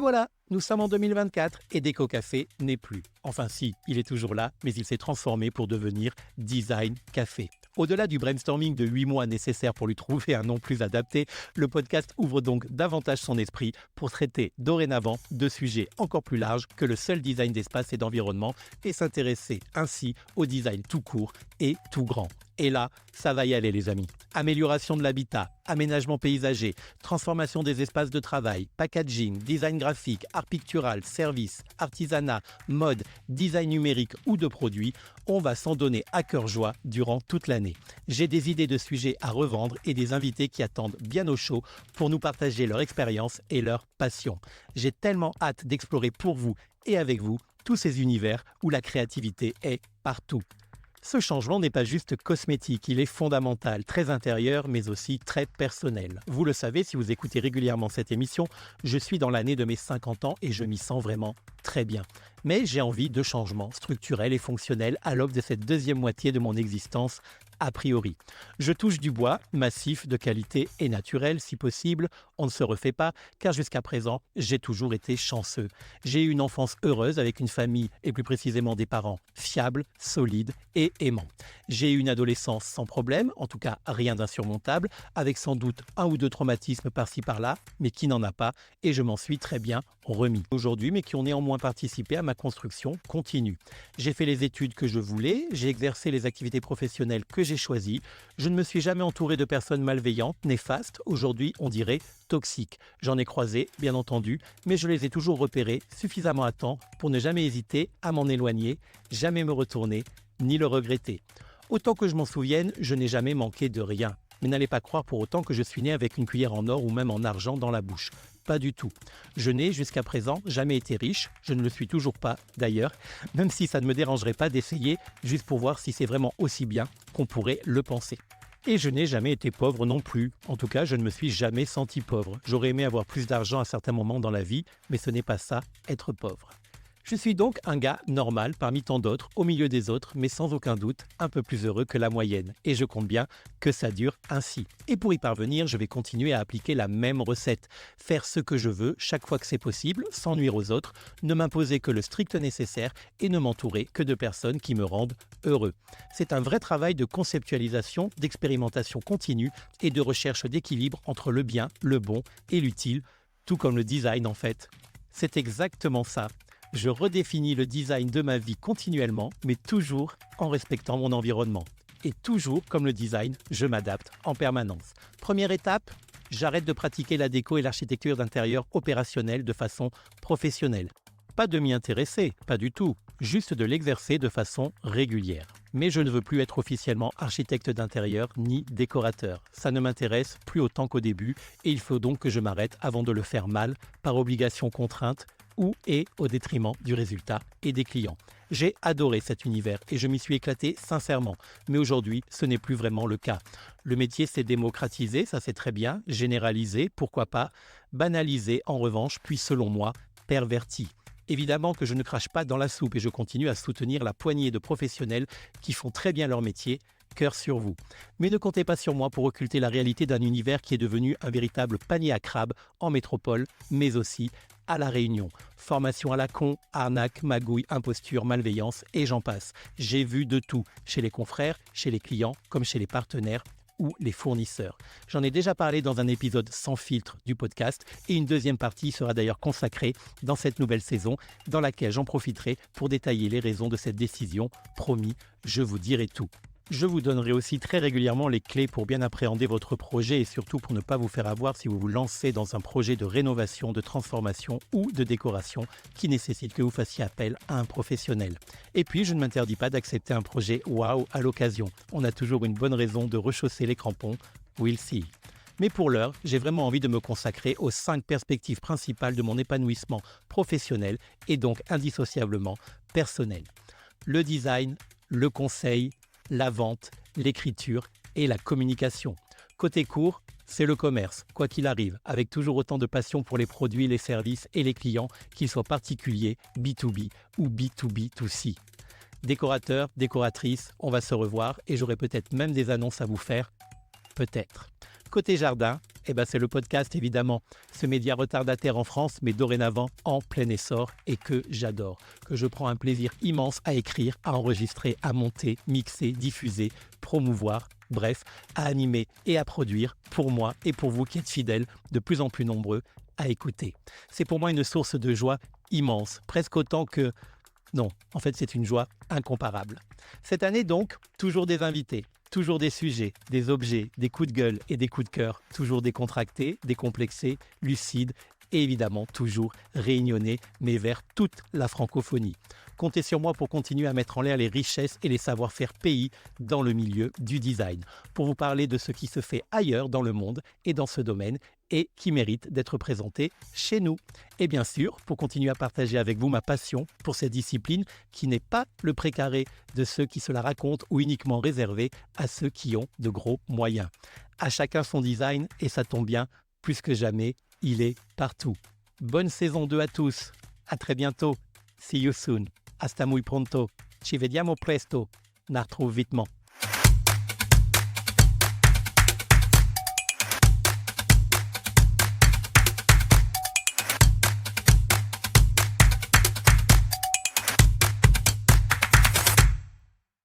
voilà, nous sommes en 2024 et Déco Café n'est plus. Enfin si, il est toujours là, mais il s'est transformé pour devenir Design Café. Au-delà du brainstorming de 8 mois nécessaires pour lui trouver un nom plus adapté, le podcast ouvre donc davantage son esprit pour traiter dorénavant de sujets encore plus larges que le seul design d'espace et d'environnement et s'intéresser ainsi au design tout court et tout grand. Et là, ça va y aller les amis. Amélioration de l'habitat, aménagement paysager, transformation des espaces de travail, packaging, design graphique, art pictural, services, artisanat, mode, design numérique ou de produits, on va s'en donner à cœur joie durant toute l'année. J'ai des idées de sujets à revendre et des invités qui attendent bien au chaud pour nous partager leur expérience et leur passion. J'ai tellement hâte d'explorer pour vous et avec vous tous ces univers où la créativité est partout. Ce changement n'est pas juste cosmétique, il est fondamental, très intérieur mais aussi très personnel. Vous le savez, si vous écoutez régulièrement cette émission, je suis dans l'année de mes 50 ans et je m'y sens vraiment très bien. Mais j'ai envie de changements structurels et fonctionnels à l'aube de cette deuxième moitié de mon existence a priori. Je touche du bois, massif, de qualité et naturel si possible. On ne se refait pas, car jusqu'à présent, j'ai toujours été chanceux. J'ai eu une enfance heureuse avec une famille et plus précisément des parents fiables, solides et aimants. J'ai eu une adolescence sans problème, en tout cas rien d'insurmontable, avec sans doute un ou deux traumatismes par-ci par-là, mais qui n'en a pas, et je m'en suis très bien remis aujourd'hui, mais qui ont néanmoins participé à ma construction continue. J'ai fait les études que je voulais, j'ai exercé les activités professionnelles que j'ai choisies, je ne me suis jamais entouré de personnes malveillantes, néfastes, aujourd'hui on dirait toxiques. J'en ai croisé, bien entendu, mais je les ai toujours repérées suffisamment à temps pour ne jamais hésiter à m'en éloigner, jamais me retourner, ni le regretter. Autant que je m'en souvienne, je n'ai jamais manqué de rien. Mais n'allez pas croire pour autant que je suis né avec une cuillère en or ou même en argent dans la bouche. Pas du tout. Je n'ai jusqu'à présent jamais été riche, je ne le suis toujours pas d'ailleurs, même si ça ne me dérangerait pas d'essayer juste pour voir si c'est vraiment aussi bien qu'on pourrait le penser. Et je n'ai jamais été pauvre non plus. En tout cas, je ne me suis jamais senti pauvre. J'aurais aimé avoir plus d'argent à certains moments dans la vie, mais ce n'est pas ça, être pauvre. Je suis donc un gars normal parmi tant d'autres, au milieu des autres, mais sans aucun doute un peu plus heureux que la moyenne. Et je compte bien que ça dure ainsi. Et pour y parvenir, je vais continuer à appliquer la même recette. Faire ce que je veux chaque fois que c'est possible, sans nuire aux autres, ne m'imposer que le strict nécessaire et ne m'entourer que de personnes qui me rendent heureux. C'est un vrai travail de conceptualisation, d'expérimentation continue et de recherche d'équilibre entre le bien, le bon et l'utile, tout comme le design en fait. C'est exactement ça. Je redéfinis le design de ma vie continuellement, mais toujours en respectant mon environnement. Et toujours, comme le design, je m'adapte en permanence. Première étape, j'arrête de pratiquer la déco et l'architecture d'intérieur opérationnelle de façon professionnelle. Pas de m'y intéresser, pas du tout, juste de l'exercer de façon régulière. Mais je ne veux plus être officiellement architecte d'intérieur ni décorateur. Ça ne m'intéresse plus autant qu'au début et il faut donc que je m'arrête avant de le faire mal, par obligation contrainte, ou et au détriment du résultat et des clients. J'ai adoré cet univers et je m'y suis éclaté sincèrement. Mais aujourd'hui, ce n'est plus vraiment le cas. Le métier s'est démocratisé, ça c'est très bien, généralisé, pourquoi pas, banalisé en revanche, puis selon moi, perverti. Évidemment que je ne crache pas dans la soupe et je continue à soutenir la poignée de professionnels qui font très bien leur métier, cœur sur vous. Mais ne comptez pas sur moi pour occulter la réalité d'un univers qui est devenu un véritable panier à crabes en métropole, mais aussi à La Réunion. Formation à la con, arnaque, magouille, imposture, malveillance et j'en passe. J'ai vu de tout, chez les confrères, chez les clients, comme chez les partenaires ou les fournisseurs. J'en ai déjà parlé dans un épisode sans filtre du podcast et une deuxième partie sera d'ailleurs consacrée dans cette nouvelle saison dans laquelle j'en profiterai pour détailler les raisons de cette décision. Promis, je vous dirai tout. Je vous donnerai aussi très régulièrement les clés pour bien appréhender votre projet et surtout pour ne pas vous faire avoir si vous vous lancez dans un projet de rénovation, de transformation ou de décoration qui nécessite que vous fassiez appel à un professionnel. Et puis, je ne m'interdis pas d'accepter un projet waouh à l'occasion. On a toujours une bonne raison de rechausser les crampons. We'll see. Mais pour l'heure, j'ai vraiment envie de me consacrer aux 5 perspectives principales de mon épanouissement professionnel et donc indissociablement personnel. Le design, le conseil, la vente, l'écriture et la communication. Côté court, c'est le commerce, quoi qu'il arrive, avec toujours autant de passion pour les produits, les services et les clients, qu'ils soient particuliers, B2B ou B2B2C. Décorateur, décoratrice, on va se revoir et j'aurai peut-être même des annonces à vous faire. Peut-être. Côté jardin, C'est le podcast évidemment, ce média retardataire en France, mais dorénavant en plein essor et que j'adore, que je prends un plaisir immense à écrire, à enregistrer, à monter, mixer, diffuser, promouvoir, bref, à animer et à produire pour moi et pour vous qui êtes fidèles, de plus en plus nombreux à écouter. C'est pour moi une source de joie immense, presque autant que... Non, en fait c'est une joie incomparable. Cette année donc, toujours des invités. Toujours des sujets, des objets, des coups de gueule et des coups de cœur, toujours décontractés, décomplexés, lucides et évidemment toujours réunionnés, mais vers toute la francophonie. Comptez sur moi pour continuer à mettre en l'air les richesses et les savoir-faire pays dans le milieu du design, pour vous parler de ce qui se fait ailleurs dans le monde et dans ce domaine et qui mérite d'être présenté chez nous. Et bien sûr, pour continuer à partager avec vous ma passion pour cette discipline qui n'est pas le précaré de ceux qui se la racontent ou uniquement réservé à ceux qui ont de gros moyens. À chacun son design et ça tombe bien, plus que jamais, il est partout. Bonne saison 2 à tous. À très bientôt. See you soon. Hasta muy pronto. Ci vediamo presto. Na retrouve vitement.